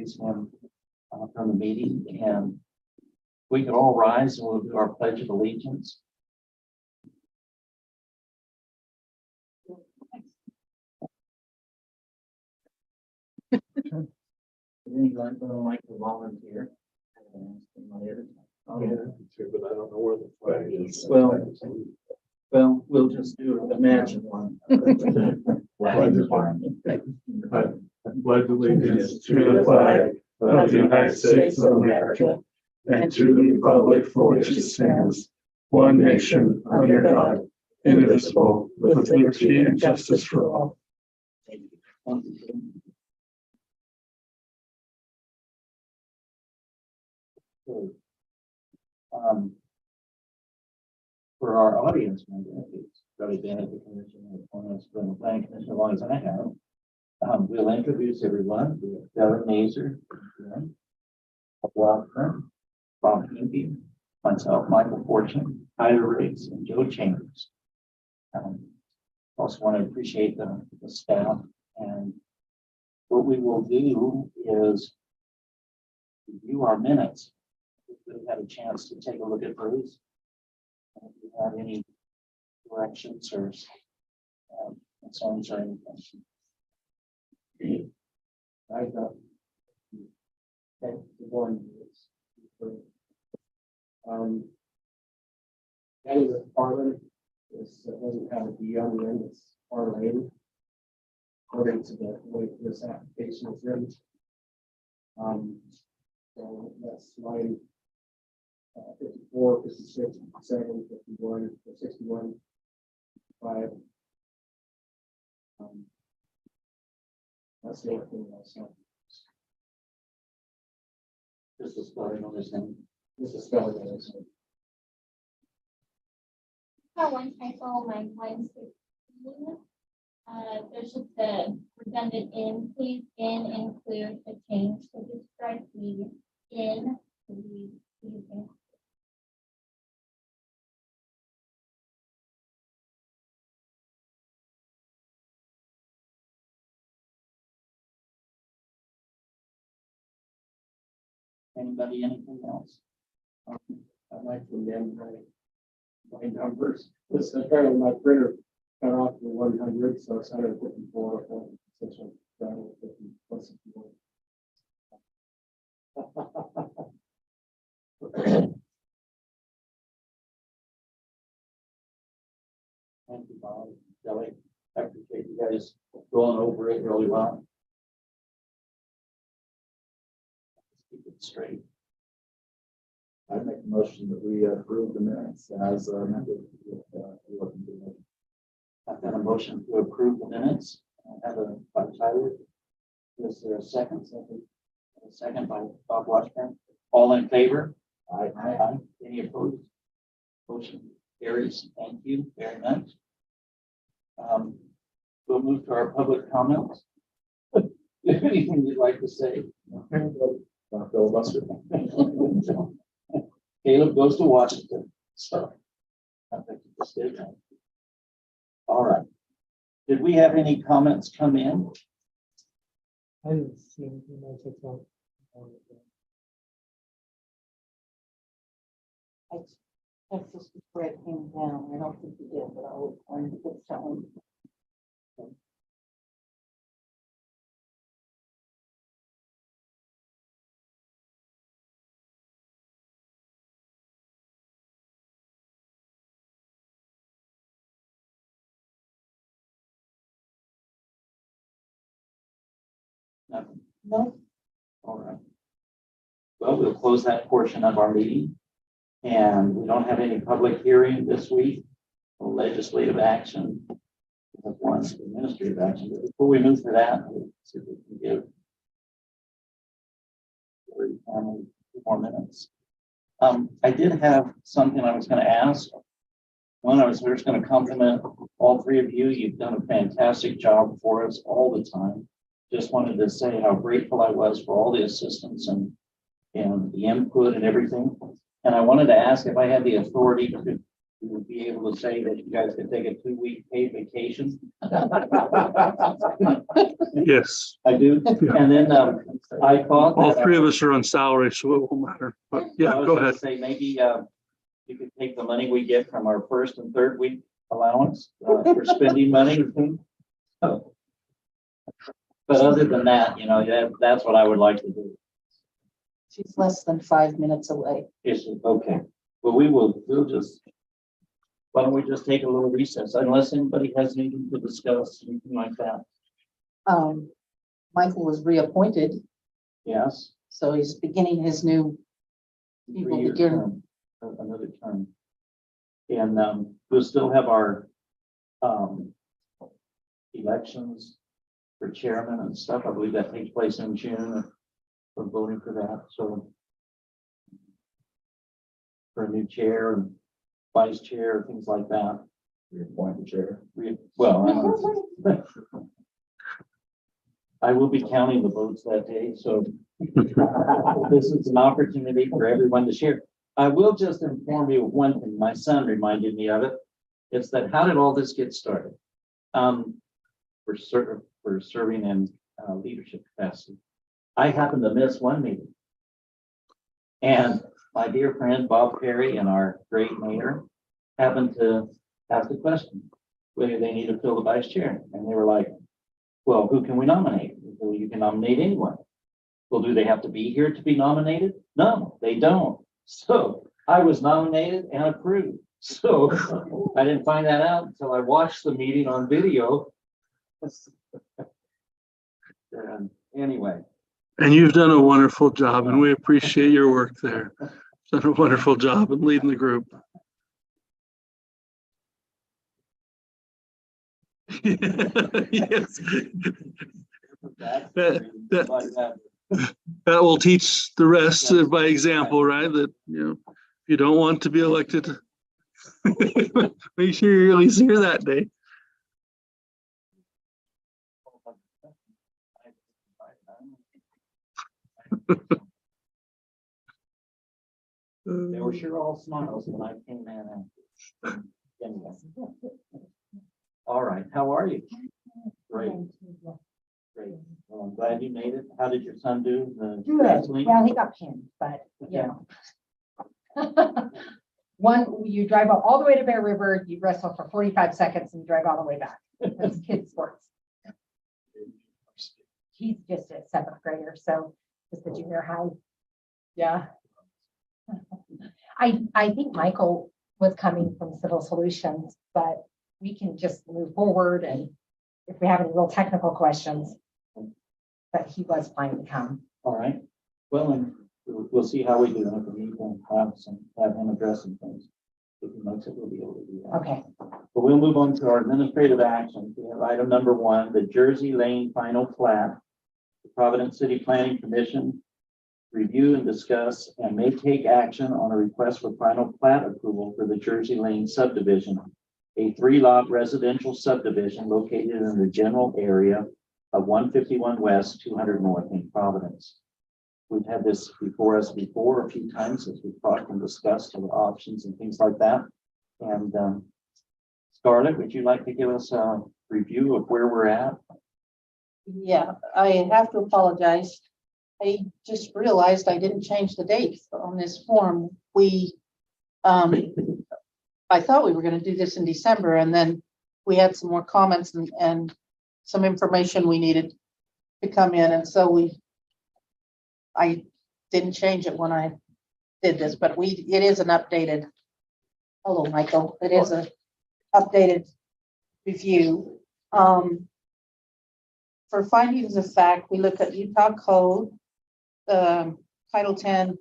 excuse him from the meeting, and we could all rise and we'll do our Pledge of Allegiance. Anyone would like to volunteer? But I don't know where the flag is. Well, we'll just do an imagine one. Pledge allegiance to the flag of the United States of America and to the republic for which it stands, one nation under God, indivisible, with liberty and justice for all. For our audience members, it's really been at the commission, the planning commission, as long as I have. We'll introduce everyone. We have Devin Mazer, Bob Kern, Bob Hinky, myself, Michael Fortune, Tyler Riggs, and Joe Chambers. Also want to appreciate the staff, and what we will do is review our minutes. We've had a chance to take a look at those. If you have any corrections or concerns or anything. I got one. Any of the parliament doesn't have a D on the end, it's parlay according to the way this application is written. So that's line 54, 56, 57, 51, 61, 5. That's the only thing I saw. Just a spelling on this name. This is spelling on this one. One typo on my line 16. There's just a redundant in, please include a change. So just strike the in to the please include. Anybody, anything else? I'd like to amend my numbers. This is apparently my printer cut off the 100, so it's 154. Essentially, 50 plus 51. Thank you, Bob. Kelly, I appreciate you guys going over it really well. Let's keep it straight. I make a motion that we approve the minutes as amended. I've got a motion to approve the minutes. I have a by Tyler. Is there a second? A second by Bob Washburn. All in favor? Aye. Aye. Any opposed? Motion carries. Thank you very much. We'll move to our public comments. Anything you'd like to say? Filibuster. Caleb goes to Washington. So I think you just did that. All right. Did we have any comments come in? I didn't see anything I took out. That's just before it came down. I don't think it did, but I was going to put something. Nothing. No, All right. Well, we'll close that portion of our meeting. And we don't have any public hearing this week. Or legislative action. We have one administrative action. But before we move to that, we'll see if we can give 2 more minutes. I did have something I was going to ask. One, I was just going to compliment all three of you. You've done a fantastic job for us all the time. Just wanted to say how grateful I was for all the assistance and the input and everything. And I wanted to ask if I had the authority to we would be able to say that you guys could take a 2-week paid vacation. Yes, I do. Yeah. And then, I thought. all that, three of us are on salary, so it won't matter. But I yeah, was go gonna ahead. Say maybe, you could take the money we get from our first and third week allowance, for spending money. So, but other than that, you know, that's what I would like to do. She's less than 5 minutes away. Is it okay? Well, we'll just, why don't we just take a little recess unless anybody has anything to discuss, anything like that? Michael was reappointed, Yes? so he's beginning his new. He will 3-year begin. term, another term. And, we'll still have our, elections for chairman and stuff. I believe that takes place in June. We're voting for that, so. For a new chair and vice chair, things like that. Reappoint the chair. Well, I don't- I will be counting the votes that day, so. This is an opportunity for everyone to share. I will just inform you of one thing. My son reminded me of it. It's that how did all this get started? For serving in leadership capacity. I happened to miss one meeting. And my dear friend Bob Perry and our great mayor happened to ask the question, whether they need to fill the vice chair. And they were like, well, who can we nominate? Well, you can nominate anyone. Well, do they have to be here to be nominated? No, they don't. So I was nominated and approved. So I didn't find that out until I watched the meeting on video. Anyway, And you've done a wonderful job, and we appreciate your work there. Done a wonderful job in leading the group. Yes. That will teach the rest by example, right? That, you know, if you don't want to be elected, make sure you're at least here that day. They were sure all smiles when I came in. Anyway. All right, how are you? Great, great. Well, I'm glad you made it. How did your son do? The Good. wrestling? Well, he got pinned, but you know. One, you drive all the way to Bear River, you wrestle for 45 seconds and you drive all the way back. That's kids sports. He's just a 7th grader, so just the junior high. Yeah. I think Michael was coming from Civil Solutions, but we can just move forward, and if we have any real technical questions, but he was planning to come. All right, well, and we'll see how we do. And if we need to have him address some things. If he makes it, we'll be able to do that. Okay. But we'll move on to our administrative actions. We have item number 1, the Jersey Lane final plat. The Providence City Planning Commission review and discuss and may take action on a request for final plat approval for the Jersey Lane subdivision, a 3-lot residential subdivision located in the general area of 151 West, 200 North in Providence. We've had this before us a few times as we've talked and discussed the options and things like that. And Scarlett, would you like to give us a review of where we're at? Yeah, I have to apologize. I just realized I didn't change the dates on this form. I thought we were going to do this in December, and then we had some more comments and some information we needed to come in, and so I didn't change it when I did this, but it is an updated. Hello, Michael. It is an updated review. For findings of fact, we look at Utah Code, Title 10,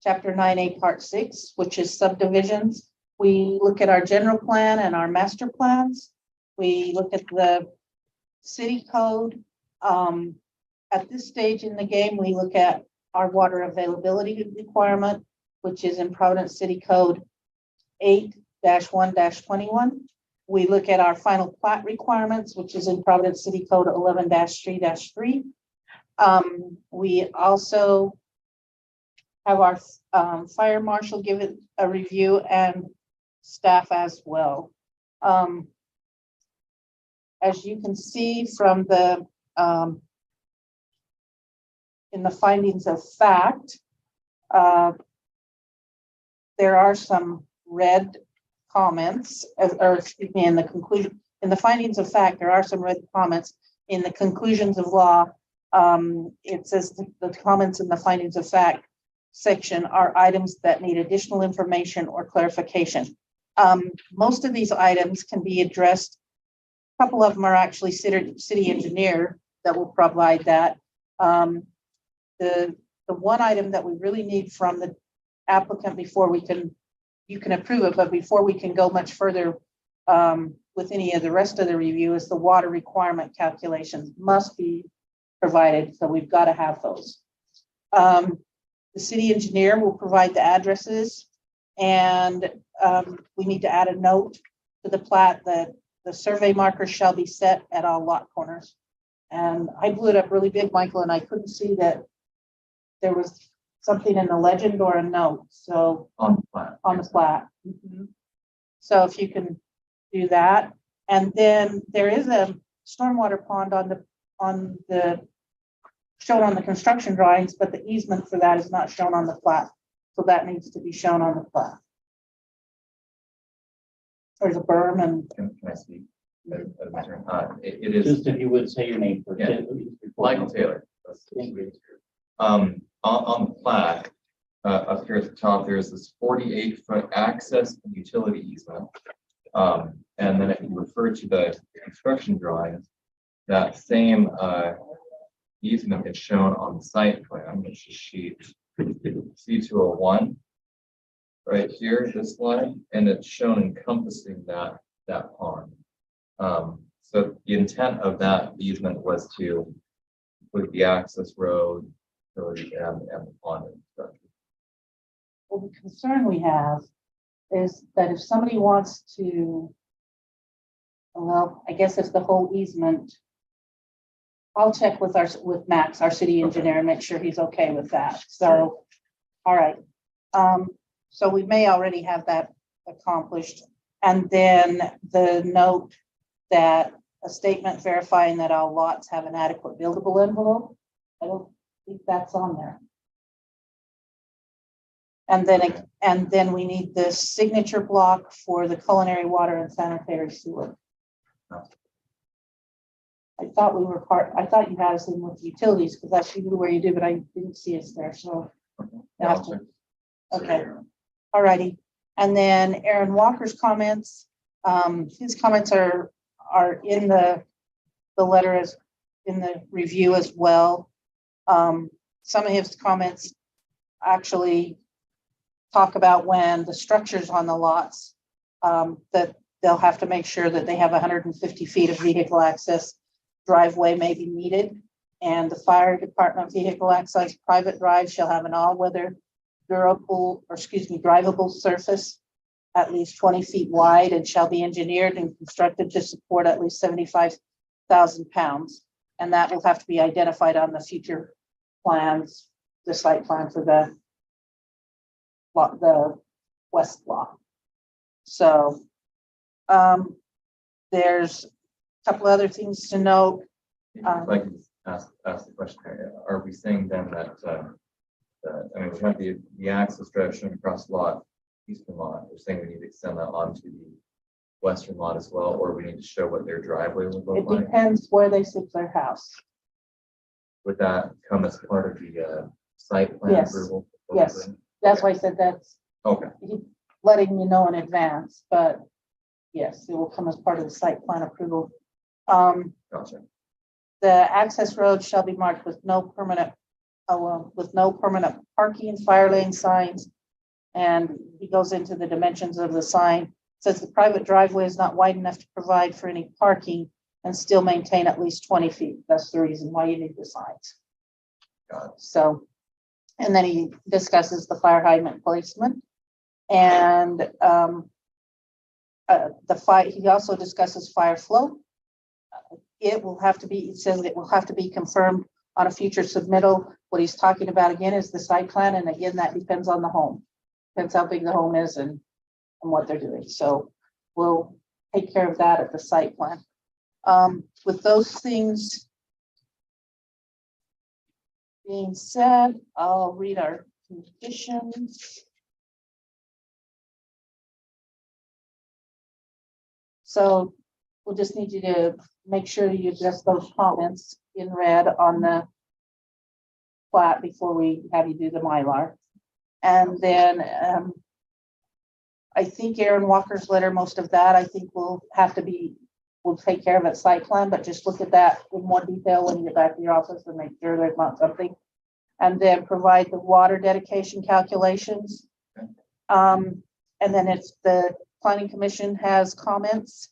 Chapter 9A, Part 6, which is subdivisions. We look at our general plan and our master plans. We look at the city code. At this stage in the game, we look at our water availability requirement, which is in Providence City Code 8-1-21. We look at our final plat requirements, which is in Providence City Code 11-3-3. We also have our fire marshal give it a review and staff as well. As you can see from the, in the findings of fact, there are some red comments, or excuse me, in the conclusion, in the findings of fact, there are some red comments. In the conclusions of law, it says the comments in the findings of fact section are items that need additional information or clarification. Most of these items can be addressed. A couple of them are actually city engineer that will provide that. The one item that we really need from the applicant before we can, you can approve it, but before we can go much further with any of the rest of the review, is the water requirement calculations must be provided. So we've got to have those. The city engineer will provide the addresses, and we need to add a note to the plat that the survey markers shall be set at all lot corners. And I blew it up really big, Michael, and I couldn't see that there was something in the legend or a note. So On the plan. on the plat. So if you can do that. And then there is a stormwater pond on the shown on the construction drawings, but the easement for that is not shown on the plat. So that needs to be shown on the plat. There's a berm and Can I speak? At my turn? It is Just if you would say your name for. Yeah. Michael Taylor. Thank you. On the plat, up here at the top, there's this 48-foot access and utility easement. And then if you refer to the construction drawings, that same easement is shown on the site plan, which is sheet C201. Right here, this line, and it's shown encompassing that pond. So the intent of that easement was to put the access road, utility, and the pond infrastructure. well, the concern we have is that if somebody wants to, well, I guess if the whole easement, I'll check with Max, our city engineer, and make sure he's okay with that. So, all right. So we may already have that accomplished. And then the note that a statement verifying that all lots have an adequate buildable envelope. I don't think that's on there. And then we need the signature block for the culinary water and sanitary sewer. I thought you had us in with utilities because I see where you do, but I didn't see us there. So, okay. All righty. And then Aaron Walker's comments, his comments are in the letter as in the review as well. Some of his comments actually talk about when the structures on the lots, that they'll have to make sure that they have 150 feet of vehicle access. Driveway may be needed, and the fire department vehicle access private drive shall have an all-weather drivable surface at least 20 feet wide and shall be engineered and constructed to support at least 75,000 pounds. And that will have to be identified on the future plans, the site plan for the west lot. So there's a couple other things to note. If I can ask the question, are we saying then that, I mean, we have the access drive shown across the lot, eastern lot, we're saying we need to extend that onto the western lot as well, or we need to show what their driveway would look It like? depends where they sit their house. Would that come as part of the site plan Yes. approval? Yes. That's why I said that's Okay, letting you know in advance, but yes, it will come as part of the site plan approval. gotcha. The access road shall be marked with no permanent parking, fire lane signs. And he goes into the dimensions of the sign. Says the private driveway is not wide enough to provide for any parking and still maintain at least 20 feet. That's the reason why you need the signs. Got it. So, and then he discusses the fire hydrant placement. And he also discusses fire flow. It will have to be, it says it will have to be confirmed on a future submittal. What he's talking about again is the site plan, and again, that depends on the home. Depends how big the home is and and what they're doing. So we'll take care of that at the site plan. With those things being said, I'll read our conditions. So we'll just need you to make sure you address those comments in red on the plat before we have you do the Mylar. And then I think Aaron Walker's letter, most of that, I think will have to be, we'll take care of at site plan, but just look at that in more detail when you get back to your office and make sure there's not something. And then provide the water dedication calculations. And then if the planning commission has comments,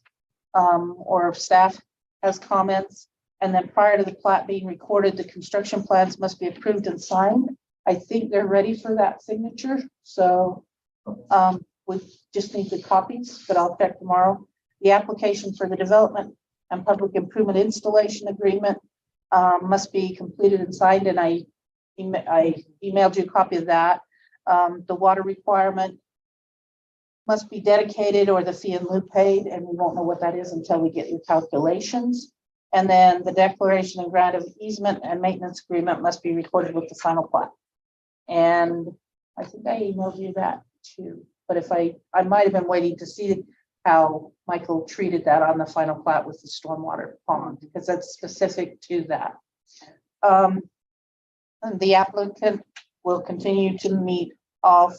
or if staff has comments, and then prior to the plat being recorded, the construction plans must be approved and signed. I think they're ready for that signature, so we just need the copies, but I'll check tomorrow. The application for the development and public improvement installation agreement must be completed and signed, and I emailed you a copy of that. The water requirement must be dedicated or the fee in lieu paid, and we won't know what that is until we get your calculations. And then the declaration and grant of easement and maintenance agreement must be recorded with the final plat. And I think I emailed you that too, but if I might have been waiting to see how Michael treated that on the final plat with the stormwater pond, because that's specific to that. And the applicant will continue to meet all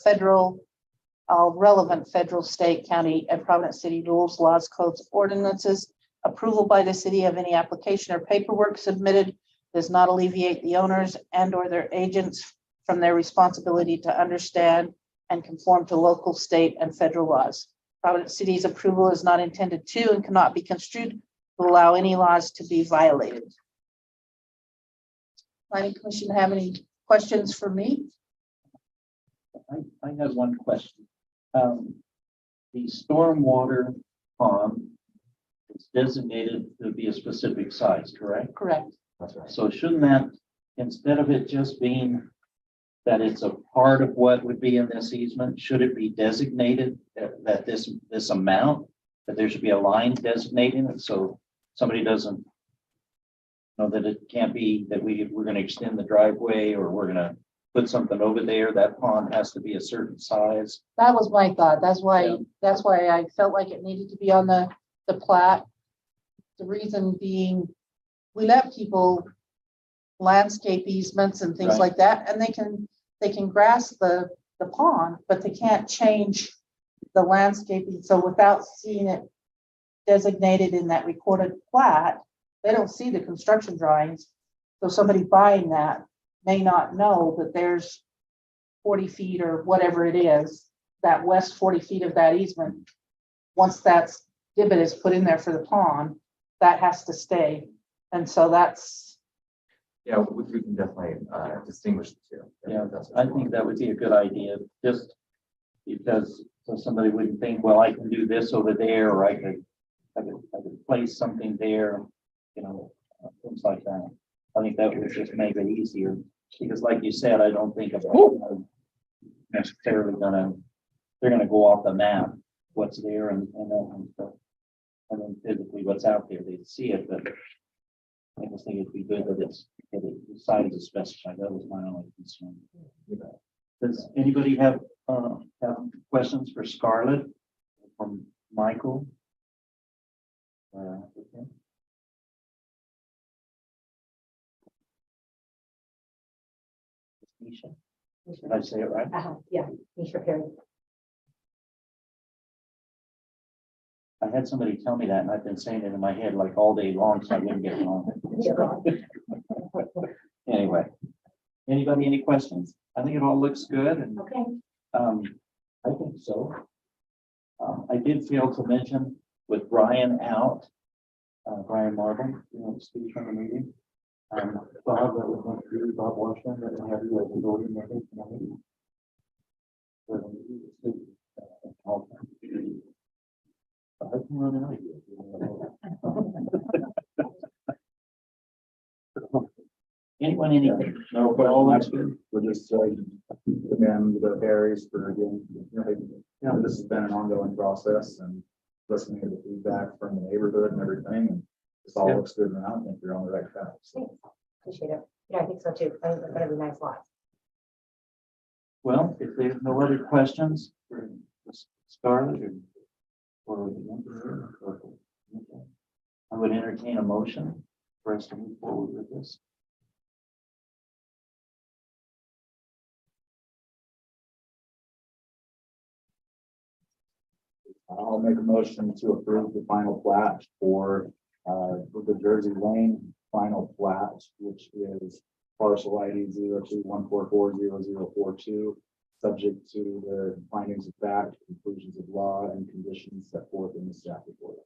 relevant federal, state, county, and Providence City rules, laws, codes, ordinances. Approval by the city of any application or paperwork submitted does not alleviate the owners and or their agents from their responsibility to understand and conform to local, state, and federal laws. Providence City's approval is not intended to and cannot be construed to allow any laws to be violated. Planning Commission have any questions for me? I have one question. The stormwater pond is designated to be a specific size, correct? Correct. That's right. So shouldn't that, instead of it just being that it's a part of what would be in this easement, should it be designated that this amount, that there should be a line designating it so somebody doesn't know that it can't be that we're going to extend the driveway or we're going to put something over there, that pond has to be a certain size. That was my thought. That's Yeah. why I felt like it needed to be on the plat. The reason being, we let people landscape easements and things Right. like that, and they can grass the pond, but they can't change the landscaping. So without seeing it designated in that recorded plat, they don't see the construction drawings. So somebody buying that may not know that there's 40 feet or whatever it is, that west 40 feet of that easement. Once that's divot is put in there for the pond, that has to stay. And so that's, Yeah, we can definitely distinguish the two. Yeah, That's what I you think want. that would be a good idea, just because, so somebody wouldn't think, well, I can do this over there, or I could place something there, things like that. I think that would just make it easier, because like you said, I don't think about necessarily they're gonna go off the map, what's there and that kind of stuff. And then physically what's out there, they see it, but I just think it'd be good that the size is specified. That was my only concern. Does anybody have questions for Scarlett from Michael? Okay. Misha, did I say it right? Yeah, Misha Perry. I had somebody tell me that and I've been saying it in my head like all day long, so I wouldn't get it wrong. Anyway, anybody, any questions? I think it all looks good and Okay. I think so. I did fail to mention with Brian out, Brian Marvin, to speak from the meeting. Bob, that was going through Bob Washington, that we have you as a voting member tonight. I can run an idea. Anyone, anything? No, but all that's good. We're just, demand the berries for again. you know, this has been an ongoing process and listening to the feedback from the neighborhood and everything, and this all Yeah. looks good now. I think you're on the right track. So, Thanks. Appreciate it. Yeah, I think so too. I think they're gonna be nice lots. Well, if there's no other questions for Scarlett or the member, okay. I would entertain a motion for us to move forward with this. I'll make a motion to approve the final plat for the Jersey Lane final plat, which is parcel ID 0214400042, subject to the findings of fact, conclusions of law, and conditions set forth in the staff report.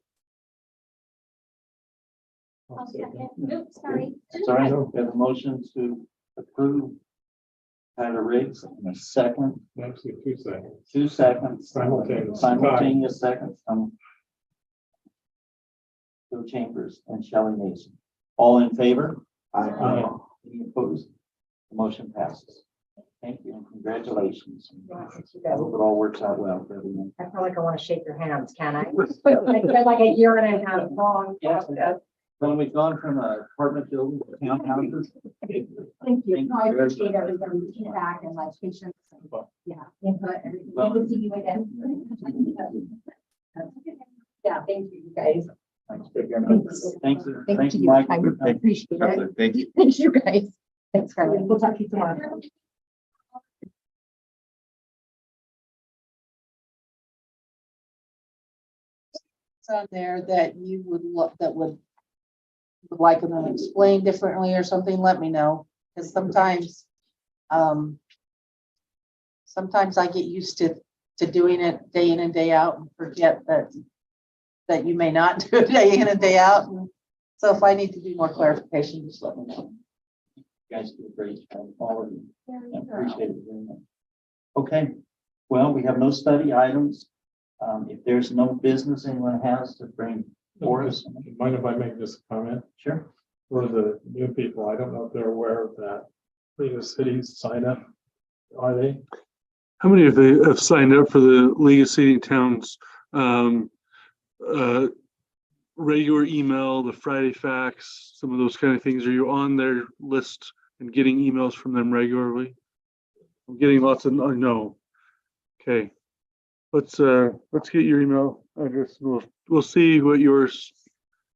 I'll second. Oops, sorry. Sorry, we have a motion to approve Tyler Riggs in a second, Actually, 2 seconds. 2 seconds. Simultaneous. Simultaneous seconds from Bill Chambers and Shelley Mason. All in favor? Aye. Any opposed? The motion passes. Thank you and congratulations. Yeah, thank you I guys. hope it all works out well for everyone. I feel like I want to shake your hands, can I? It's been like a year and a half long. Yes. When we've gone from apartment building to townhouses. Thank you. Thank No, I you. appreciate everybody's feedback and like patience. And, yeah, input. Everything. Well- Good to see you again. Yeah, thank you, guys. Thanks. Thanks. Thanks, Thank thank you, you. Mike. I appreciate it. Thank you. Thanks, you guys. Thanks, Carly. We'll talk to you tomorrow. It's on there that you would look, that would like them explained differently or something, let me know. Because sometimes I get used to doing it day in and day out and forget that you may not do it day in and day out. And so if I need to do more clarification, just let me know. You guys do a great job, all of you. Very I thorough. appreciate it very much. Okay, well, we have no study items. If there's no business anyone has to bring for us. Mind if I make this comment? Sure. For the new people, I don't know if they're aware of that. League of Cities sign up, are they? How many of you have signed up for the League of Seating Towns regular email, the Friday fax, some of those kind of things? Are you on their list and getting emails from them regularly? I'm getting lots of, no. Okay. Let's get your email address. We'll see what yours.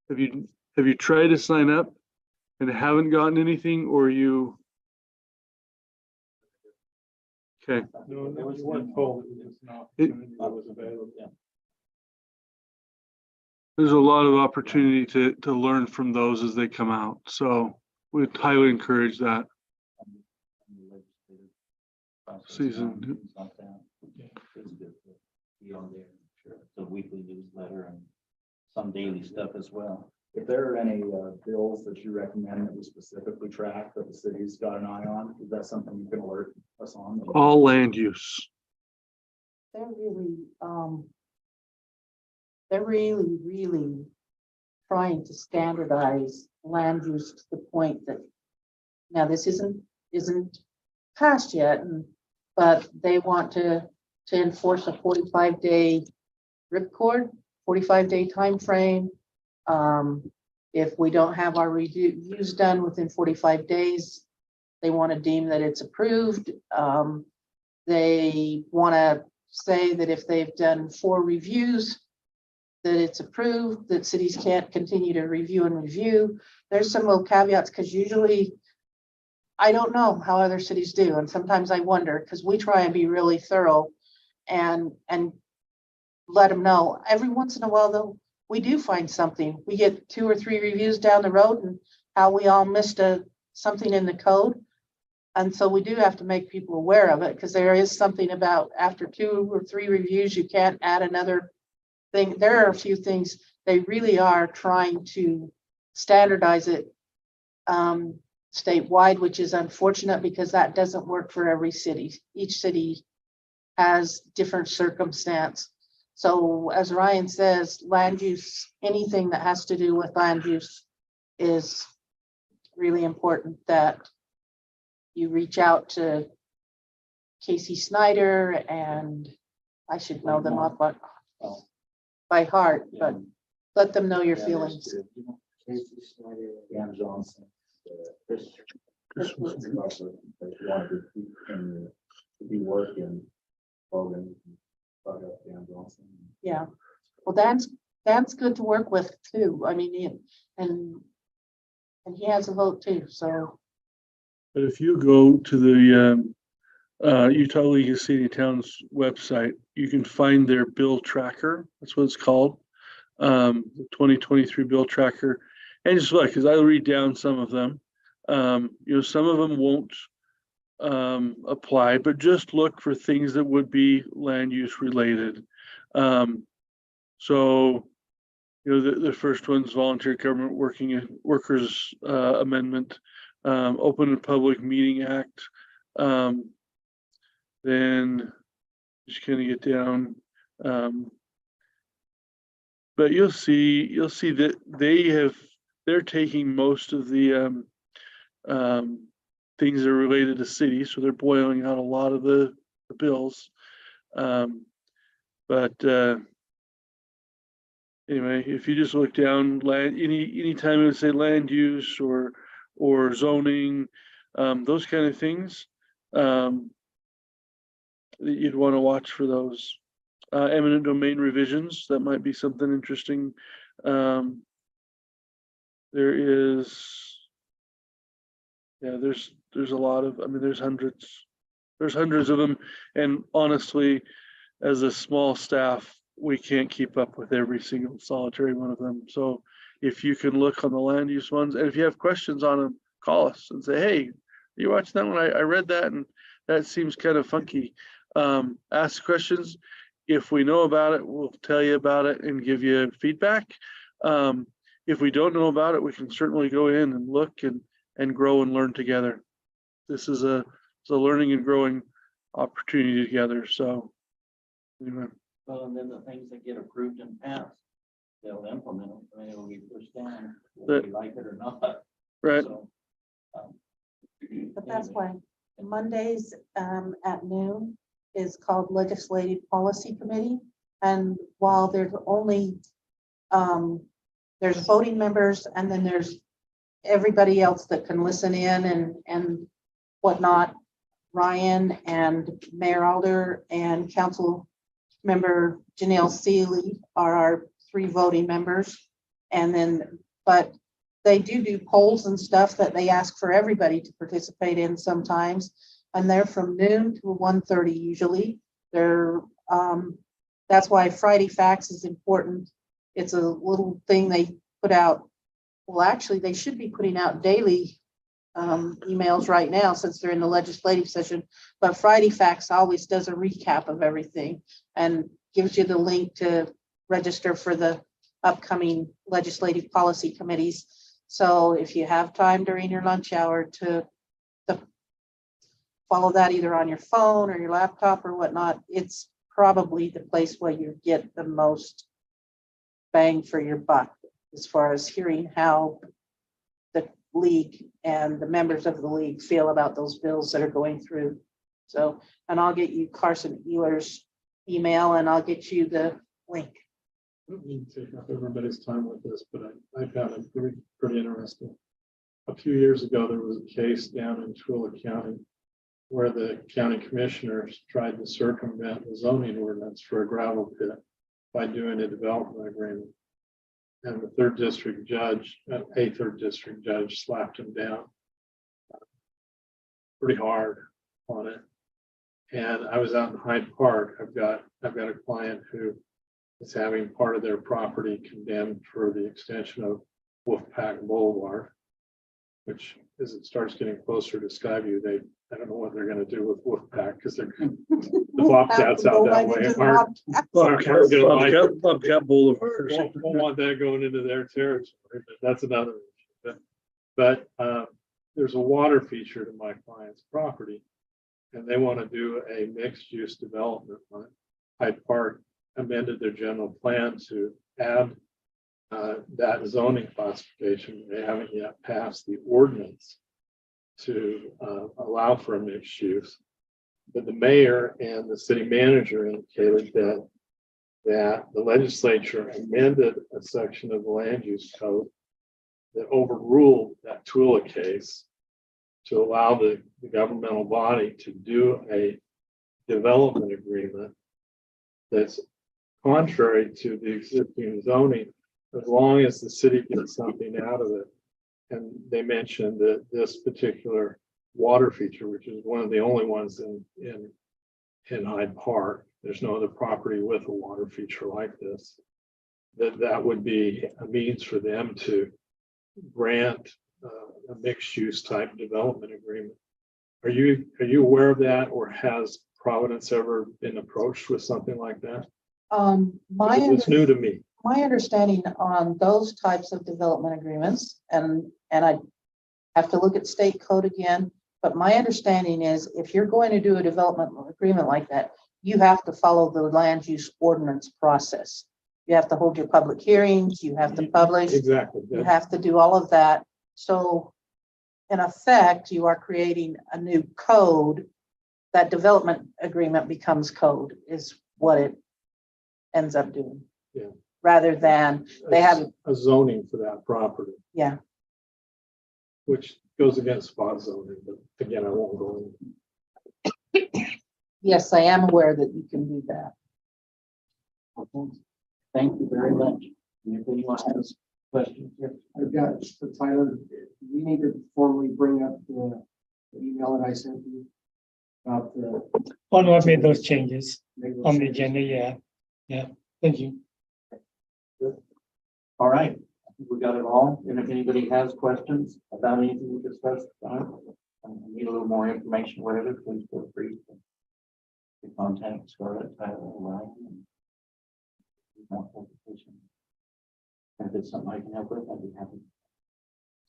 Have you tried to sign up and haven't gotten anything, or you? Okay. No, you weren't told it was an It- opportunity that was available. There's a lot of opportunity to learn from those as they come out. So we'd highly encourage that. Season. Things like that. It's good to be on there, sure. The weekly newsletter and some daily stuff as well. If there are any bills that you recommend that we specifically track that the city's got an eye on, is that something you can alert us on? All land use. They're really trying to standardize land use to the point that, now this isn't passed yet, but they want to enforce a 45-day ripcord, 45-day time frame. If we don't have our reviews done within 45 days, they want to deem that it's approved. They want to say that if they've done 4 reviews, that it's approved, that cities can't continue to review. There's some little caveats, because usually I don't know how other cities do. And sometimes I wonder, because we try and be really thorough and let them know. Every once in a while, though, we do find something. We get 2 or 3 reviews down the road and how we all missed something in the code. And so we do have to make people aware of it, because there is something about after 2 or 3 reviews, you can't add another thing. There are a few things they really are trying to standardize it statewide, which is unfortunate because that doesn't work for every city. Each city has different circumstance. So as Ryan says, land use, anything that has to do with land use is really important that you reach out to Casey Snyder and I should know them off Oh. by heart, Yeah. but let them know your Yeah, feelings. there's two. Casey Snyder, Dan Johnson. Chris. They wanted to be working. Logan. Dan Johnson. Yeah. Well, Dan's good to work with too. I mean, and he has a vote too, so. But if you go to the Utah League of City and Towns website, you can find their bill tracker. That's what it's called. The 2023 bill tracker. And just like, because I read down some of them, some of them won't apply, but just look for things that would be land use related. So, the first one's Voluntary Government Workers Amendment, Open and Public Meeting Act. Then just kind of get down. But you'll see that they're taking most of the things that are related to cities, so they're boiling out a lot of the bills. Anyway, if you just look down land, anytime it would say land use or zoning, those kind of things, that you'd want to watch for those. Eminent domain revisions, that might be something interesting. There's a lot of, there's hundreds of them. And honestly, as a small staff, we can't keep up with every single solitary one of them. So if you can look on the land use ones, and if you have questions on them, call us and say, hey, you watched that one? I read that and that seems kind of funky. Ask questions. If we know about it, we'll tell you about it and give you feedback. If we don't know about it, we can certainly go in and look and grow and learn together. This is a learning and growing opportunity together. So anyway. Well, and then the things that get approved and passed, they'll implement them, and it'll be pushed down, whether we like it or not. Right. So, But that's why Mondays at noon is called Legislative Policy Committee. And while there's only, there's voting members and then there's everybody else that can listen in and whatnot, Ryan and Mayor Alder and Council Member Janelle Seeley are our 3 voting members. And then, but they do polls and stuff that they ask for everybody to participate in sometimes. And they're from noon to 1:30 usually. They're, that's why Friday Facts is important. It's a little thing they put out. Well, actually, they should be putting out daily emails right now since they're in the legislative session. But Friday Facts always does a recap of everything and gives you the link to register for the upcoming legislative policy committees. So if you have time during your lunch hour to follow that either on your phone or your laptop or whatnot, it's probably the place where you get the most bang for your buck as far as hearing how the league and the members of the league feel about those bills that are going through. So, and I'll get you Carson Euler's email and I'll get you the link. I don't mean to take up everybody's time with this, but I found it pretty interesting. A few years ago, there was a case down in Tooele County where the county commissioners tried to circumvent the zoning ordinance for a gravel pit by doing a development agreement. And the third district judge slapped him down pretty hard on it. And I was out in Hyde Park. I've got a client who is having part of their property condemned for the extension of Wolfpack Boulevard, which as it starts getting closer to Skyview, I don't know what they're going to do with Wolfpack because they're the Bobcats out that way aren't gonna like it. Bobcat Boulevard or Won't something. want that going into their territory, but that's another issue. But there's a water feature to my client's property, and they want to do a mixed-use development on it. Hyde Park amended their general plan to add that zoning classification. They haven't yet passed the ordinance to allow for a mixed use. but the mayor and the city manager indicated that the legislature amended a section of the land use code that overruled that Tula case to allow the governmental body to do a development agreement that's contrary to the existing zoning, as long as the city gets something out of it. And they mentioned that this particular water feature, which is one of the only ones in Hyde Park, there's no other property with a water feature like this, that would be a means for them to grant a mixed use type development agreement. Are you aware of that, or has Providence ever been approached with something like that? It's new to me. My understanding on those types of development agreements, and I have to look at state code again, but my understanding is if you're going to do a development agreement like that, you have to follow the land use ordinance process. You have to hold your public hearings, you have to publish, Exactly. you have to do all of that. So in effect, you are creating a new code. That development agreement becomes code is what it ends up doing. Yeah. Rather than they have, a zoning for that property, yeah. which goes against spot zoning, but again, I won't go in. Yes, I am aware that you can do that. Okay. Thank you very much. If anyone has questions here. I've got, so Tyler, we need to formally bring up the email that I sent you about the. Oh, no, I've made those changes on the agenda, yeah, thank you. All right, I think we got it all. And if anybody has questions about anything we discussed tonight, and need a little more information, whatever, please feel free to contact Scarlett, Tyler, or Ryan. And if it's something I can help with, I'd be happy.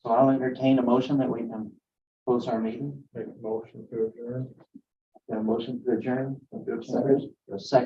So I'll entertain a motion that we can close our meeting. Make a motion to adjourn. Got a motion to adjourn. A second.